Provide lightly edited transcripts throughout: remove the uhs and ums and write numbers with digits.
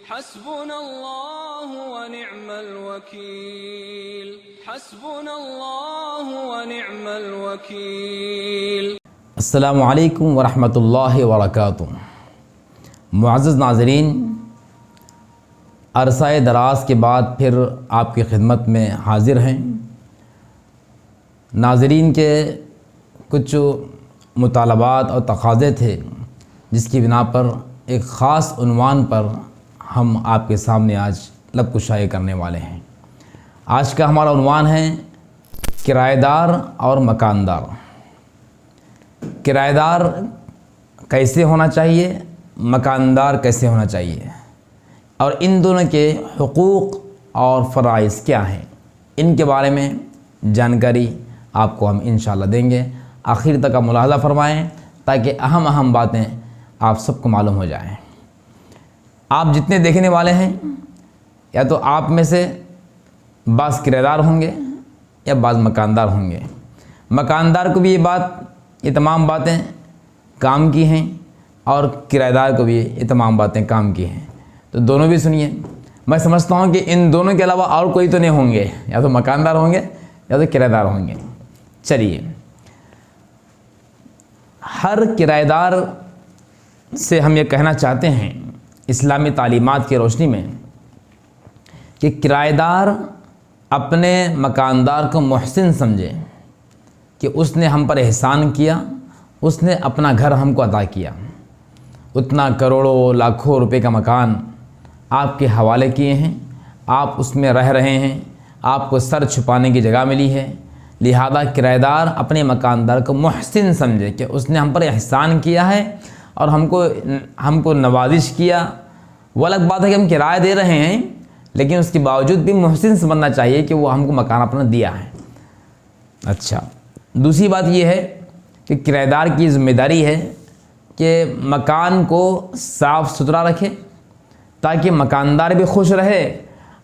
हस्बुनल्लाहु व निअमल वकील, हस्बुनल्लाहु व निअमल वकील। अस्सलामु अलैकुम व रहमतुल्लाहि व बरकातुहू। मुअज़्ज़ज़ नाज़रीन, अरसाए दराज के बाद फिर आपकी खिदमत में हाज़िर हैं। नाज़रीन के कुछ मुतालबात और तक़ाज़े थे जिसकी बिना पर एक ख़ास उन्वान पर हम आपके सामने आज लब कुशाई करने वाले हैं। आज का हमारा उन्वान है किराएदार और मकानदार। किराएदार कैसे होना चाहिए, मकानदार कैसे होना चाहिए, और इन दोनों के हुकूक़ और फ़राइज़ क्या हैं, इनके बारे में जानकारी आपको हम इंशाअल्लाह देंगे। आखिर तक आप मुलाहज़ा फरमाएँ ताकि अहम बातें आप सबको मालूम हो जाएं। आप जितने देखने वाले हैं, या तो आप में से बाज़ किराएदार होंगे या बाज़ मकानदार होंगे। मकानदार को भी ये तमाम बातें काम की हैं और किराएदार को भी ये तमाम बातें काम की हैं। तो दोनों भी सुनिए। मैं समझता हूँ कि इन दोनों के अलावा और कोई तो नहीं होंगे, या तो मकानदार होंगे या तो किराएदार होंगे। चलिए, हर किराएदार से हम ये कहना चाहते हैं इस्लामी तालीमात की रोशनी में कि किराएदार अपने मकानदार को मुहसिन समझे कि उसने हम पर एहसान किया, उसने अपना घर हमको अता किया। उतना करोड़ों लाखों रुपए का मकान आपके हवाले किए हैं, आप उसमें रह रहे हैं, आपको सर छुपाने की जगह मिली है। लिहाजा किराएदार अपने मकानदार को मुहसिन समझे कि उसने हम पर एहसान किया है और हमको नवाजिश किया। वो अलग बात है कि हम किराया दे रहे हैं, लेकिन उसके बावजूद भी मुहसिन समझना चाहिए कि वो हमको मकान अपना दिया है। अच्छा, दूसरी बात ये है कि किराएदार की ज़िम्मेदारी है कि मकान को साफ़ सुथरा रखे ताकि मकानदार भी खुश रहे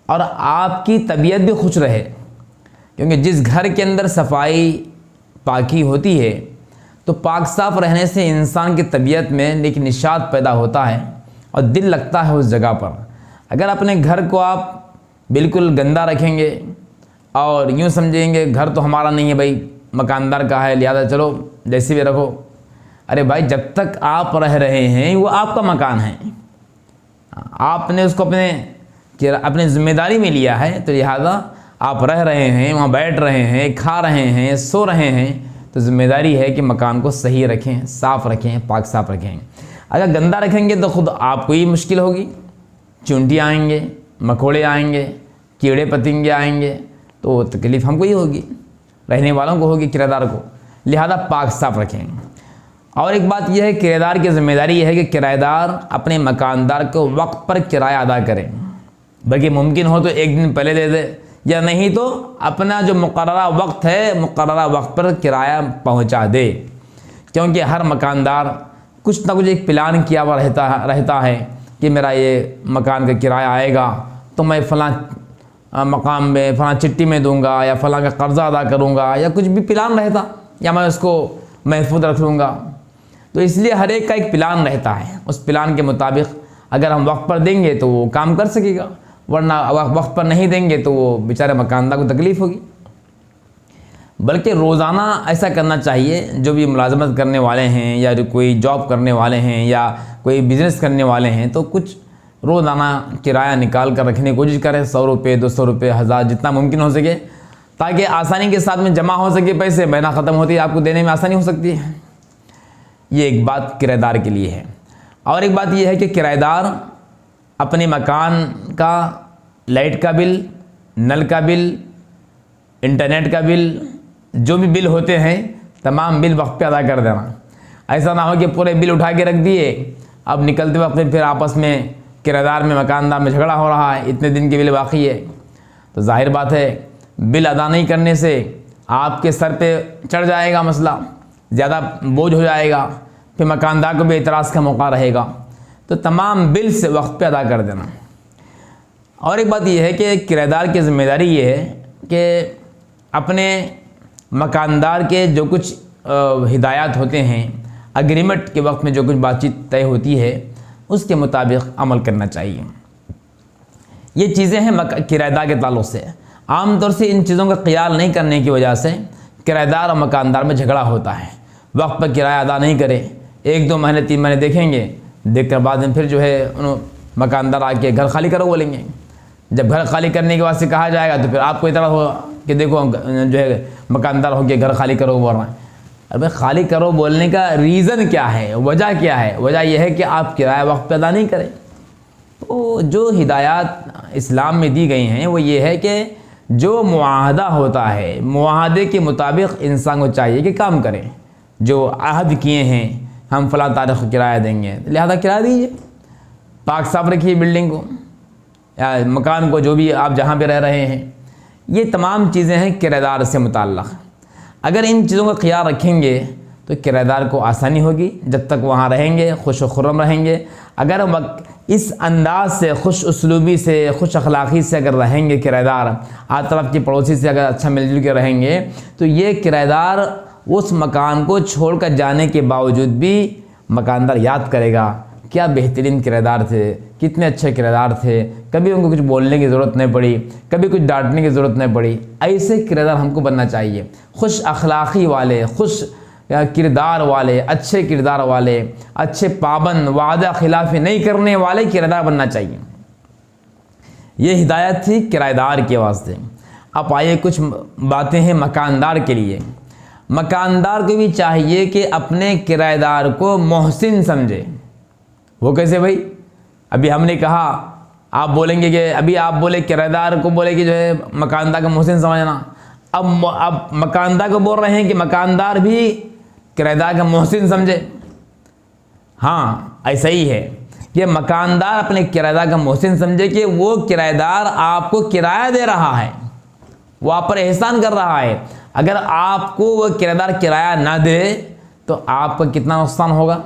और आपकी तबीयत भी खुश रहे। क्योंकि जिस घर के अंदर सफाई पाकी होती है तो पाक साफ़ रहने से इंसान की तबीयत में एक निशात पैदा होता है और दिल लगता है उस जगह पर। अगर अपने घर को आप बिल्कुल गंदा रखेंगे और यूँ समझेंगे घर तो हमारा नहीं है भाई, मकानदार का है, लिहाजा चलो जैसे भी रखो। अरे भाई, जब तक आप रह रहे हैं वो आपका मकान है, आपने उसको अपने ज़िम्मेदारी में लिया है, तो लिहाजा आप रह रहे हैं, वहाँ बैठ रहे हैं, खा रहे हैं, सो रहे हैं, तो ज़िम्मेदारी है कि मकान को सही रखें, साफ़ रखें, पाक साफ़ रखें। अगर गंदा रखेंगे तो ख़ुद आपको ही मुश्किल होगी, चूंटी आएंगे, मकोड़े आएंगे, कीड़े पतंगे आएंगे, तो तकलीफ़ हमको ही होगी, रहने वालों को होगी, किराएदार को। लिहाजा पाक साफ़ रखें। और एक बात यह है, किराएदार की ज़िम्मेदारी यह है कि किराएदार अपने मकानदार को वक्त पर किराया अदा करें। बल्कि मुमकिन हो तो एक दिन पहले दे दे, या नहीं तो अपना जो मुकर्ररा वक्त है, मुकर्ररा वक्त पर किराया पहुंचा दे। क्योंकि हर मकानदार कुछ ना कुछ एक प्लान किया हुआ रहता है कि मेरा ये मकान का किराया आएगा तो मैं फ़लाँ मकाम में फ़लाँ चिट्ठी में दूंगा, या फ़लाँ का कर्ज़ा अदा करूंगा, या कुछ भी प्लान रहता, या मैं उसको महफूज रख लूँगा। तो इसलिए हर एक का एक प्लान रहता है। उस प्लान के मुताबिक अगर हम वक्त पर देंगे तो वो काम कर सकेगा, वरना वक्त पर नहीं देंगे तो वो बेचारे मकानदार को तकलीफ़ होगी। बल्कि रोज़ाना ऐसा करना चाहिए। जो भी मुलाजमत करने वाले हैं, या जो कोई जॉब करने वाले हैं, या कोई बिज़नेस करने वाले हैं, तो कुछ रोज़ाना किराया निकाल कर रखने की कोशिश करें। 100 रुपये, 200 रुपये, 1000, जितना मुमकिन हो सके, ताकि आसानी के साथ में जमा हो सके पैसे। महीना ख़त्म होती है, आपको देने में आसानी हो सकती है। ये एक बात किराएदार के लिए है। और एक बात यह है कि किराएदार अपने मकान का लाइट का बिल, नल का बिल, इंटरनेट का बिल, जो भी बिल होते हैं तमाम बिल वक्त पे अदा कर देना। ऐसा ना हो कि पूरे बिल उठा के रख दिए, अब निकलते वक्त फिर आपस में किराएदार में मकानदार में झगड़ा हो रहा है, इतने दिन के बिल बाकी है। तो जाहिर बात है बिल अदा नहीं करने से आपके सर पे चढ़ जाएगा मसला, ज़्यादा बोझ हो जाएगा, फिर मकानदार को भी एतराज़ का मौका रहेगा। तो तमाम बिल से वक्त पे अदा कर देना। और एक बात यह है कि किराएदार की ज़िम्मेदारी ये है कि अपने मकानदार के जो कुछ हिदायत होते हैं, एग्रीमेंट के वक्त में जो कुछ बातचीत तय होती है, उसके मुताबिक अमल करना चाहिए। ये चीज़ें हैं किराएदार के ताल्लुक से। आमतौर से इन चीज़ों का ख्याल नहीं करने की वजह से किराएदार और मकानदार में झगड़ा होता है। वक्त पर किराया अदा नहीं करे, 1-2 महीने 3 महीने देखेंगे, देखकर बाद में फिर जो है उन मकानदार आके घर खाली करो बोलेंगे। जब घर खाली करने के बाद से कहा जाएगा तो फिर आपको इतना होगा कि देखो जो है मकानदार हो के घर खाली करो बोल रहे हैं। अरे भाई खाली करो बोलने का रीज़न क्या है, वजह क्या है? वजह यह है कि आप किराया वक्त पर अदा नहीं करें। तो जो हिदायत इस्लाम में दी गई हैं वो ये है कि जो मुआहदा होता है, मुआहदे के मुताबिक इंसान को चाहिए कि काम करें। जो अहद किए हैं हम फ़लाँ तारीख़ को किराया देंगे, लिहाजा किराया दीजिए। पाक साफ रखिए बिल्डिंग को या मकान को, जो भी आप जहाँ पे रह रहे हैं। ये तमाम चीज़ें हैं किराएदार से मुताल्लिक़। अगर इन चीज़ों का ख्याल रखेंगे तो किराएदार को आसानी होगी, जब तक वहाँ रहेंगे खुश व खुर्रम रहेंगे। अगर इस अंदाज से, खुश उसलूबी से, खुश अखलाक़ी से अगर रहेंगे किराएदार, आस तरफ के पड़ोसी से अगर अच्छा मिलजुल के रहेंगे, तो ये किराएदार उस मकान को छोड़कर जाने के बावजूद भी मकानदार याद करेगा क्या बेहतरीन किराएदार थे, कितने अच्छे किराएदार थे, कभी उनको कुछ बोलने की ज़रूरत नहीं पड़ी, कभी कुछ डांटने की ज़रूरत नहीं पड़ी। ऐसे किराएदार हमको बनना चाहिए, खुश अखलाक़ी वाले, खुश किरदार वाले, अच्छे किरदार वाले, अच्छे पाबंद, वादा खिलाफी नहीं करने वाले किराएदार बनना चाहिए। ये हिदायत थी किराएदार के वास्ते। अब आइए कुछ बातें हैं मकानदार के लिए। मकानदार को भी चाहिए कि अपने किराएदार को मोहसिन समझे। वो कैसे भाई? अभी हमने कहा, आप बोलेंगे कि अभी आप बोले किराएदार को बोले कि जो है मकानदार को मोहसिन समझना। अब मकानदार को बोल रहे हैं कि मकानदार भी किराएदार का मोहसिन समझे। हाँ, ऐसा ही है कि मकानदार अपने किराएदार का मोहसिन समझे कि वो किराएदार आपको किराया दे रहा है, वो आप पर एहसान कर रहा है। अगर आपको वो किराएदार किराया ना दे तो आपका कितना नुकसान होगा।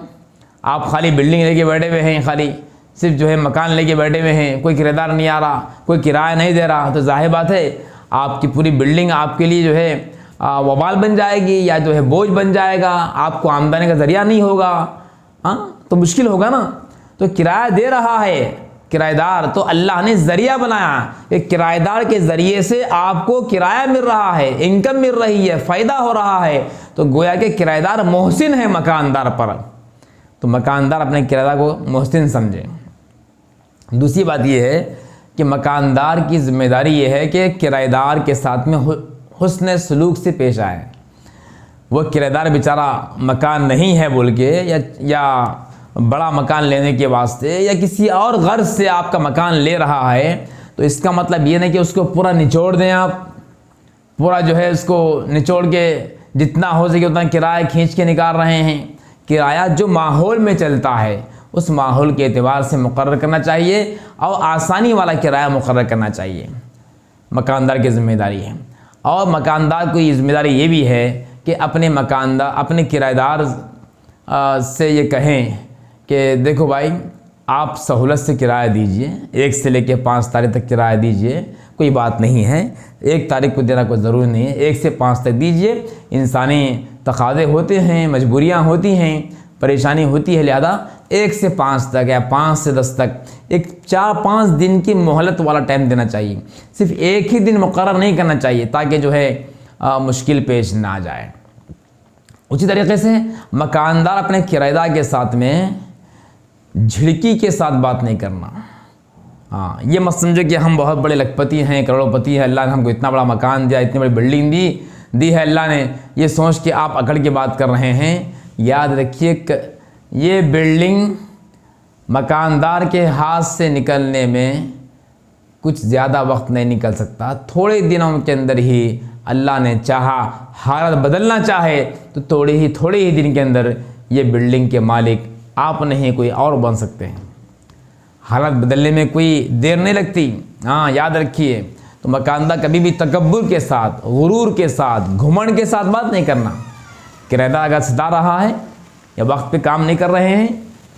आप खाली बिल्डिंग लेके बैठे हुए हैं, खाली सिर्फ जो है मकान लेके बैठे हुए हैं, कोई किराएदार नहीं आ रहा, कोई किराया नहीं दे रहा, तो जाहिर बात है आपकी पूरी बिल्डिंग आपके लिए जो है वबाल बन जाएगी या जो है बोझ बन जाएगा, आपको आमदनी का ज़रिया नहीं होगा। हाँ, तो मुश्किल होगा ना। तो किराया दे रहा है किराएदार, तो अल्लाह ने ज़रिया बनाया कि किराएदार के ज़रिए से आपको किराया मिल रहा है, इनकम मिल रही है, फ़ायदा हो रहा है। तो गोया कि किराएदार मोहसिन है मकानदार पर। तो मकानदार अपने किराएदार को मोहसिन समझे। दूसरी बात यह है कि मकानदार की ज़िम्मेदारी ये है कि किराएदार के साथ में हुस्न सलूक से पेश आए। वो किराएदार बेचारा मकान नहीं है बोल के या बड़ा मकान लेने के वास्ते या किसी और गर्ज से आपका मकान ले रहा है, तो इसका मतलब ये नहीं कि उसको पूरा निचोड़ दें आप, पूरा जो है उसको निचोड़ के जितना हो सके उतना किराया खींच के निकाल रहे हैं। किराया जो माहौल में चलता है उस माहौल के एतबार से मुकर्रर करना चाहिए और आसानी वाला किराया मुकर्रर करना चाहिए। मकानदार की ज़िम्मेदारी है। और मकानदार को ये ज़िम्मेदारी ये भी है कि अपने किराएदार से ये कहें कि देखो भाई, आप सहूलत से किराया दीजिए, 1 से लेकर 5 तारीख तक किराया दीजिए, कोई बात नहीं है। 1 तारीख को देना कोई ज़रूरी नहीं है, 1 से 5 तक दीजिए। इंसानी तकाज़े होते हैं, मजबूरियाँ होती हैं, परेशानी होती है, लिहाजा 1 से 5 तक या 5 से 10 तक एक 4-5 दिन की मोहलत वाला टाइम देना चाहिए। सिर्फ एक ही दिन मुकर्रर नहीं करना चाहिए ताकि जो है मुश्किल पेश ना आ जाए। उसी तरीके से मकानदार अपने किराएदार के साथ में झिड़की के साथ बात नहीं करना। हाँ, ये मत समझो कि हम बहुत बड़े लखपति हैं, करोड़पति हैं, अल्लाह ने हमको इतना बड़ा मकान दिया, इतनी बड़ी बिल्डिंग दी है अल्लाह ने, ये सोच के आप अकड़ के बात कर रहे हैं। याद रखिए, ये बिल्डिंग मकानदार के हाथ से निकलने में कुछ ज़्यादा वक्त नहीं निकल सकता। थोड़े दिनों के अंदर ही अल्लाह ने चाहा, हालत बदलना चाहे तो थोड़े ही दिन के अंदर ये बिल्डिंग के मालिक आप नहीं कोई और बन सकते हैं। हालत बदलने में कोई देर नहीं लगती। हाँ, याद रखिए। तो मकानदार कभी भी तकब्बुर के साथ, गुरूर के साथ, घुमंड के साथ बात नहीं करना। किराएदार अगर सता रहा है या वक्त पे काम नहीं कर रहे हैं,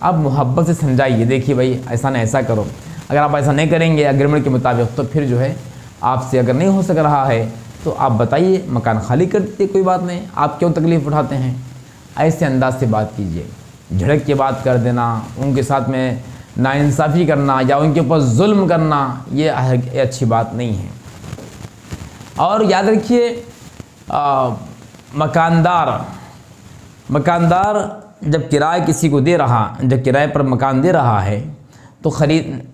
आप मोहब्बत से समझाइए, देखिए भाई ऐसा नहीं ऐसा करो। अगर आप ऐसा नहीं करेंगे एग्रीमेंट के मुताबिक, तो फिर जो है आपसे अगर नहीं हो सक रहा है तो आप बताइए, मकान खाली कर दीजिए, कोई बात नहीं, आप क्यों तकलीफ़ उठाते हैं। ऐसे अंदाज से बात कीजिए। झड़क के बात कर देना, उनके साथ में नाइंसाफ़ी करना या उनके ऊपर जुल्म करना, ये अच्छी बात नहीं है। और याद रखिए, मकानदार जब किराए किसी को दे रहा, जब किराए पर मकान दे रहा है तो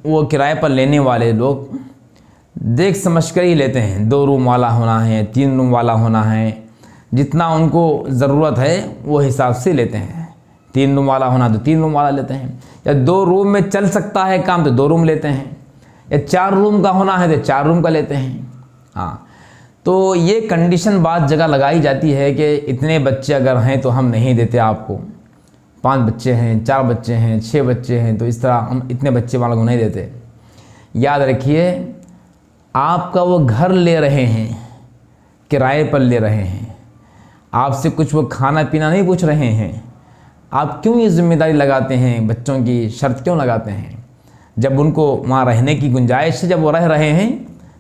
वो किराए पर लेने वाले लोग देख समझ कर ही लेते हैं। 2 रूम वाला होना है, 3 रूम वाला होना है, जितना उनको ज़रूरत है वो हिसाब से लेते हैं। 3 रूम वाला होना तो 3 रूम वाला लेते हैं, या 2 रूम में चल सकता है काम तो 2 रूम लेते हैं, या 4 रूम का होना है तो 4 रूम का लेते हैं। हाँ, तो ये कंडीशन बात जगह लगाई जाती है कि इतने बच्चे अगर हैं तो हम नहीं देते आपको। 5 बच्चे हैं, 4 बच्चे हैं, 6 बच्चे हैं, तो इस तरह हम इतने बच्चे वालों को नहीं देते। याद रखिए, आपका वो घर ले रहे हैं, किराए पर ले रहे हैं, आपसे कुछ वो खाना पीना नहीं पूछ रहे हैं। आप क्यों ये जिम्मेदारी लगाते हैं, बच्चों की शर्त क्यों लगाते हैं? जब उनको वहाँ रहने की गुंजाइश है, जब वो रह रहे हैं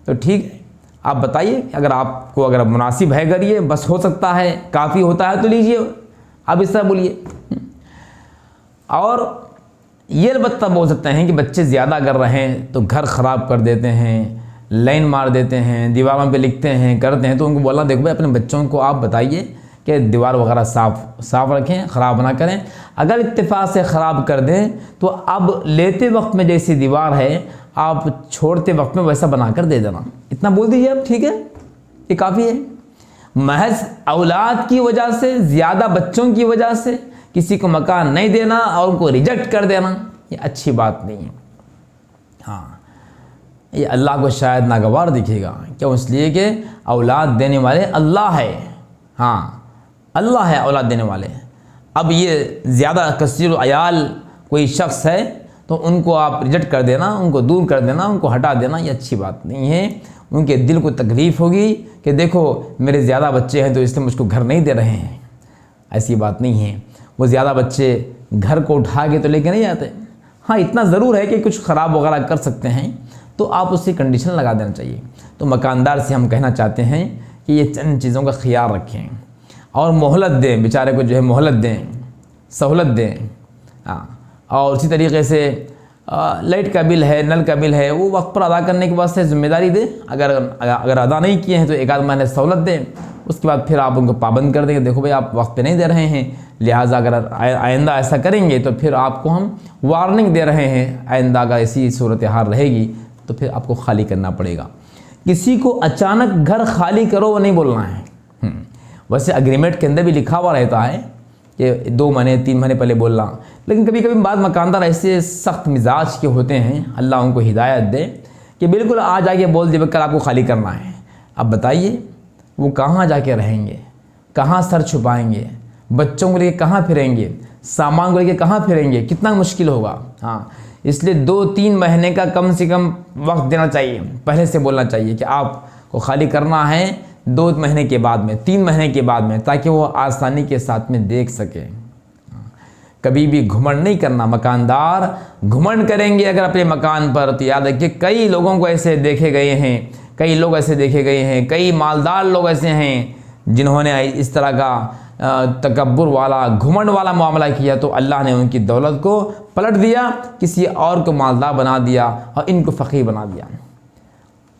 तो ठीक है, आप बताइए। अगर मुनासिब है घर, ये बस हो सकता है, काफ़ी होता है तो लीजिए, आप इस तरह बोलिए। और ये अलबत्ता बोल सकते हैं कि बच्चे ज़्यादा कर रहे हैं तो घर ख़राब कर देते हैं, लाइन मार देते हैं, दीवारों पे लिखते हैं, करते हैं, तो उनको बोलना, देखो भाई अपने बच्चों को आप बताइए कि दीवार वगैरह साफ़ रखें, ख़राब ना करें। अगर इत्तेफाक से ख़राब कर दें तो अब लेते वक्त में जैसी दीवार है, आप छोड़ते वक्त में वैसा बना कर दे देना। इतना बोल दीजिए आप, ठीक है, ये काफ़ी है। महज औलाद की वजह से, ज़्यादा बच्चों की वजह से किसी को मकान नहीं देना और उनको रिजेक्ट कर देना, ये अच्छी बात नहीं है। हाँ, ये अल्लाह को शायद नागवार दिखेगा। क्यों? इसलिए कि औलाद देने वाले अल्लाह है। हाँ, अल्लाह है औलाद देने वाले। अब ये ज़्यादा कसीर अयाल कोई शख्स है तो उनको आप रिजेक्ट कर देना, उनको दूर कर देना, उनको हटा देना, ये अच्छी बात नहीं है। उनके दिल को तकलीफ़ होगी कि देखो मेरे ज़्यादा बच्चे हैं तो इसलिए मुझको घर नहीं दे रहे हैं। ऐसी बात नहीं है। वो ज़्यादा बच्चे घर को उठा के तो लेके नहीं जाते। हाँ, इतना ज़रूर है कि कुछ ख़राब वगैरह कर सकते हैं तो आप उसकी कंडीशन लगा देना चाहिए। तो मकानदार से हम कहना चाहते हैं कि ये चंद चीज़ों का ख्याल रखें और मोहलत दें, बेचारे को जो है मोहलत दें, सहूलत दें। हाँ, और उसी तरीके से लाइट का बिल है, नल का बिल है, वो वक्त पर अदा करने के वास्ते ज़िम्मेदारी दें। अगर अदा नहीं किए हैं तो 1 महीने सहूलत दें। उसके बाद फिर आप उनको पाबंद कर देंगे, देखो भाई आप वक्त पे नहीं दे रहे हैं, लिहाजा अगर आइंदा ऐसा करेंगे तो फिर आपको हम वार्निंग दे रहे हैं, आइंदा अगर ऐसी सूरत हाल रहेगी तो फिर आपको खाली करना पड़ेगा। किसी को अचानक घर खाली करो वो नहीं बोलना है। वैसे एग्रीमेंट के अंदर भी लिखा हुआ रहता है कि 2 महीने 3 महीने पहले बोलना, लेकिन कभी कभी बाद मकानदार ऐसे सख्त मिजाज के होते हैं, अल्लाह उनको हिदायत दे, कि बिल्कुल आज आके बोल दे कल आपको खाली करना है। अब बताइए वो कहाँ जाके रहेंगे, कहाँ सर छुपाएंगे, बच्चों को लेके कहाँ फिरेंगे, सामान को लेके कहाँ फिरेंगे, कितना मुश्किल होगा। हाँ, इसलिए 2-3 महीने का कम से कम वक्त देना चाहिए, पहले से बोलना चाहिए कि आपको खाली करना है 2 महीने के बाद में, 3 महीने के बाद में, ताकि वो आसानी के साथ में देख सके। कभी भी घुमंड नहीं करना। मकानदार घुमंड करेंगे अगर अपने मकान पर तो याद रखिए कई लोगों को ऐसे देखे गए हैं, कई लोग ऐसे देखे गए हैं, कई मालदार लोग ऐसे हैं जिन्होंने इस तरह का तकब्बुर वाला, घुमंड वाला मामला किया तो अल्लाह ने उनकी दौलत को पलट दिया, किसी और को मालदार बना दिया और इनको फ़कीर बना दिया।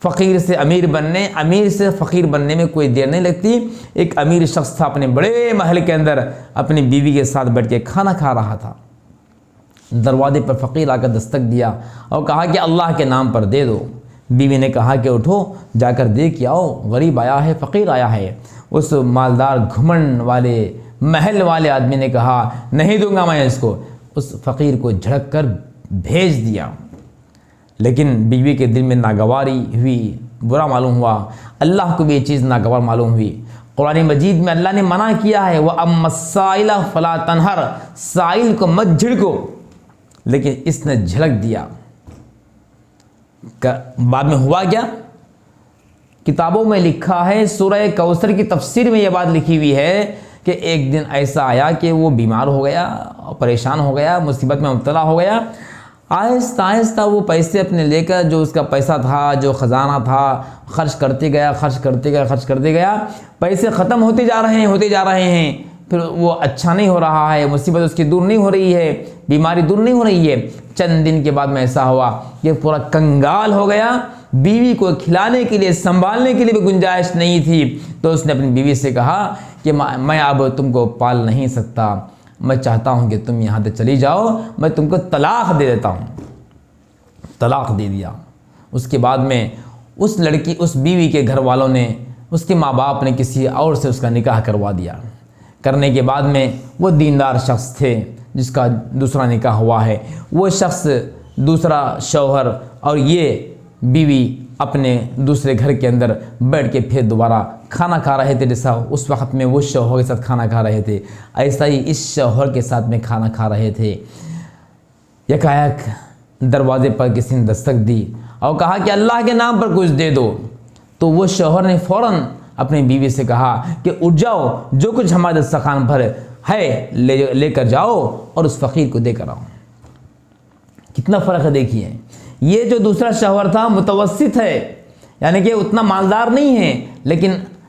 फ़कीर से अमीर बनने, अमीर से फ़कीर बनने में कोई देर नहीं लगती। एक अमीर शख्स था, अपने बड़े महल के अंदर अपनी बीवी के साथ बैठ के खाना खा रहा था। दरवाजे पर फ़कीर आकर दस्तक दिया और कहा कि अल्लाह के नाम पर दे दो। बीवी ने कहा कि उठो जाकर दे के आओ, गरीब आया है, फ़कीर आया है। उस मालदार घुमंड वाले महल वाले आदमी ने कहा नहीं दूंगा मैं इसको। उस फ़कीर को झड़क कर भेज दिया। लेकिन बीवी के दिल में नागवारी हुई, बुरा मालूम हुआ। अल्लाह को भी ये चीज़ नागवार मालूम हुई। कुरान मजीद में अल्लाह ने मना किया है, वह अम्मसाइला फला तनहर, साइल को मत झिड़को, लेकिन इसने झिड़क दिया। बाद में हुआ क्या? किताबों में लिखा है, सूरह कौसर की तफसीर में यह बात लिखी हुई है कि एक दिन ऐसा आया कि वो बीमार हो गया, परेशान हो गया, मुसीबत में मुब्तला हो गया। आहिस्ता आहिस्ता वो पैसे अपने लेकर, जो उसका पैसा था, जो ख़जाना था, खर्च करते गया, खर्च करते गया, खर्च करते गया। पैसे ख़त्म होते जा रहे हैं, होते जा रहे हैं। फिर वो अच्छा नहीं हो रहा है, मुसीबत उसकी दूर नहीं हो रही है, बीमारी दूर नहीं हो रही है। चंद दिन के बाद में ऐसा हुआ कि पूरा कंगाल हो गया, बीवी को खिलाने के लिए, संभालने के लिए भी गुंजाइश नहीं थी। तो उसने अपनी बीवी से कहा कि मैं अब तुमको पाल नहीं सकता, मैं चाहता हूँ कि तुम यहाँ से चली जाओ, मैं तुमको तलाक दे देता हूँ। तलाक दे दिया। उसके बाद में उस लड़की, उस बीवी के घर वालों ने, उसके माँ बाप ने किसी और से उसका निकाह करवा दिया। करने के बाद में वो दीनदार शख्स थे जिसका दूसरा निकाह हुआ है, वो शख्स दूसरा शौहर और ये बीवी अपने दूसरे घर के अंदर बैठ के फिर दोबारा खाना खा रहे थे। जैसा उस वक्त में वो शौहर के साथ खाना खा रहे थे, ऐसा ही इस शौहर के साथ में खाना खा रहे थे। यकायक दरवाजे पर किसी ने दस्तक दी और कहा कि अल्लाह के नाम पर कुछ दे दो। तो वो शौहर ने फ़ौरन अपनी बीवी से कहा कि उठ जाओ, जो कुछ हमारे दस्तरखान पर है लेकर जाओ और उस फ़कीर को देकर आओ। कितना फ़र्क है देखिए। ये जो दूसरा शौहर था मुतवस्सित है, यानी कि उतना मालदार नहीं है,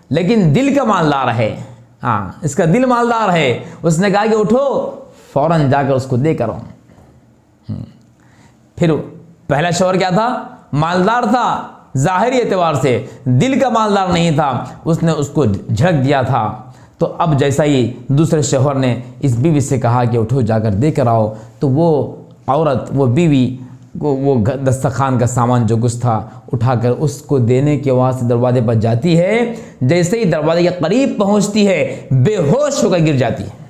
लेकिन दिल का मालदार है। हाँ, इसका दिल मालदार है। उसने कहा कि उठो, फ़ौरन जाकर उसको देकर आओ। फिर पहला शौहर क्या था? मालदार था ज़ाहिरी एतबार से, दिल का मालदार नहीं था, उसने उसको झड़क दिया था। तो अब जैसा ही दूसरे शौहर ने इस बीवी से कहा कि उठो जाकर देकर आओ, तो वो औरत, वो बीवी को वो दस्तरखान का सामान जो कुछ था उठाकर उसको देने के वास्ते दरवाजे पर जाती है। जैसे ही दरवाजे के करीब पहुंचती है, बेहोश होकर गिर जाती है।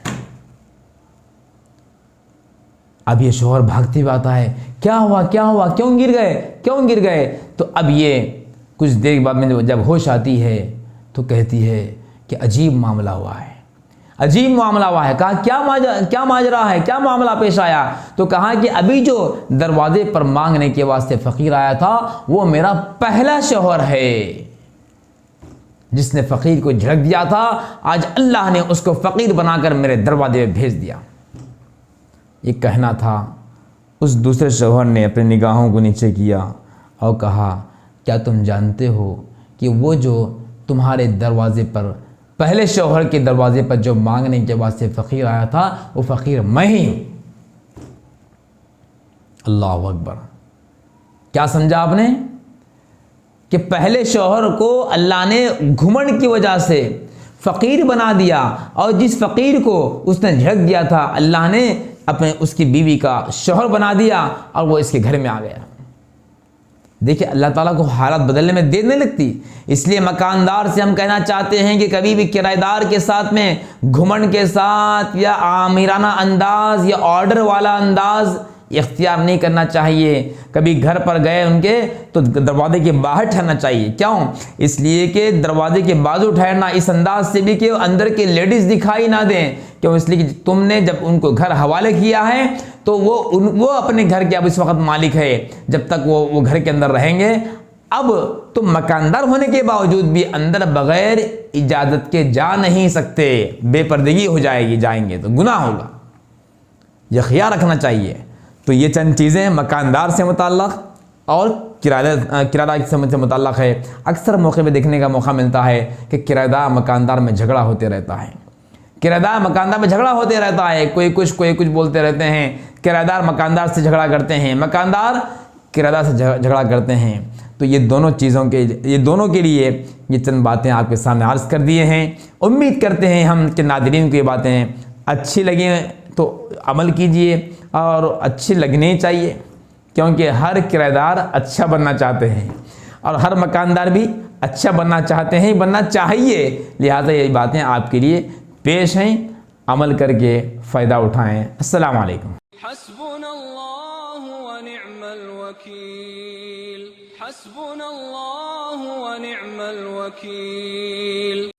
अब ये शौहर भागते हुए आता है, क्या हुआ क्या हुआ, क्यों गिर गए, क्यों गिर गए? तो अब ये कुछ देर बाद में जब होश आती है तो कहती है कि अजीब मामला हुआ है, अजीब मामला हुआ है। कहा क्या माजरा है, क्या मामला पेश आया? तो कहा कि अभी जो दरवाजे पर मांगने के वास्ते फ़कीर आया था वो मेरा पहला शौहर है, जिसने फ़कीर को झड़क दिया था। आज अल्लाह ने उसको फ़कीर बनाकर मेरे दरवाजे में भेज दिया। ये कहना था। उस दूसरे शौहर ने अपनी निगाहों को नीचे किया और कहा, क्या तुम जानते हो कि वो जो तुम्हारे दरवाजे पर, पहले शौहर के दरवाजे पर जो मांगने के वास्ते फ़कीर आया था, वो फ़कीर मैं ही हूँ। अल्लाह अकबर। क्या समझा आपने? कि पहले शौहर को अल्लाह ने घुमंड की वजह से फ़कीर बना दिया, और जिस फ़कीर को उसने झड़क दिया था अल्लाह ने अपने उसकी बीवी का शौहर बना दिया और वो इसके घर में आ गया। देखिए, अल्लाह ताला को हालात बदलने में देर नहीं लगती। इसलिए मकानदार से हम कहना चाहते हैं कि कभी भी किराएदार के साथ में घुमंड के साथ या आमिराना अंदाज या ऑर्डर वाला अंदाज इख्तियार नहीं करना चाहिए। कभी घर पर गए उनके तो दरवाजे के बाहर ठहरना चाहिए। क्यों? इसलिए कि दरवाजे के बाजू ठहरना इस अंदाज से भी कि अंदर के लेडीज़ दिखाई ना दें। क्यों? इसलिए कि तुमने जब उनको घर हवाले किया है तो वो अपने घर के अब इस वक्त मालिक है, जब तक वो घर के अंदर रहेंगे। अब तुम मकानदार होने के बावजूद भी अंदर बगैर इजाज़त के जा नहीं सकते, बेपर्दगी हो जाएगी, जाएंगे तो गुनाह होगा। यह ख्याल रखना चाहिए। तो ये चंद चीज़ें मकानदार से मुताल्लक़ और किराएदार से मुताल्लक़ है। अक्सर मौके पे देखने का मौका मिलता है कि किराएदार मकानदार में झगड़ा होते रहता है। किराएदार मकानदार में झगड़ा होते रहता है, कोई कुछ बोलते रहते हैं। किराएदार मकानदार से झगड़ा करते हैं, मकानदार किराएदार से झगड़ा करते हैं। तो ये दोनों के लिए ये चंद बातें आपके सामने अर्ज़ कर दिए हैं। उम्मीद करते हैं हम कि नाज़रीन को ये बातें अच्छी लगी तो अमल कीजिए, और अच्छी लगनी चाहिए, क्योंकि हर किराएदार अच्छा बनना चाहते हैं और हर मकानदार भी अच्छा बनना चाहते हैं, बनना चाहिए। लिहाजा ये बातें आपके लिए पेश हैं, अमल करके फ़ायदा उठाएं। अस्सलाम वालेकुम। हस्बुनल्लाहु व निअमल वकील, हस्बुनल्लाहु व निअमल वकील।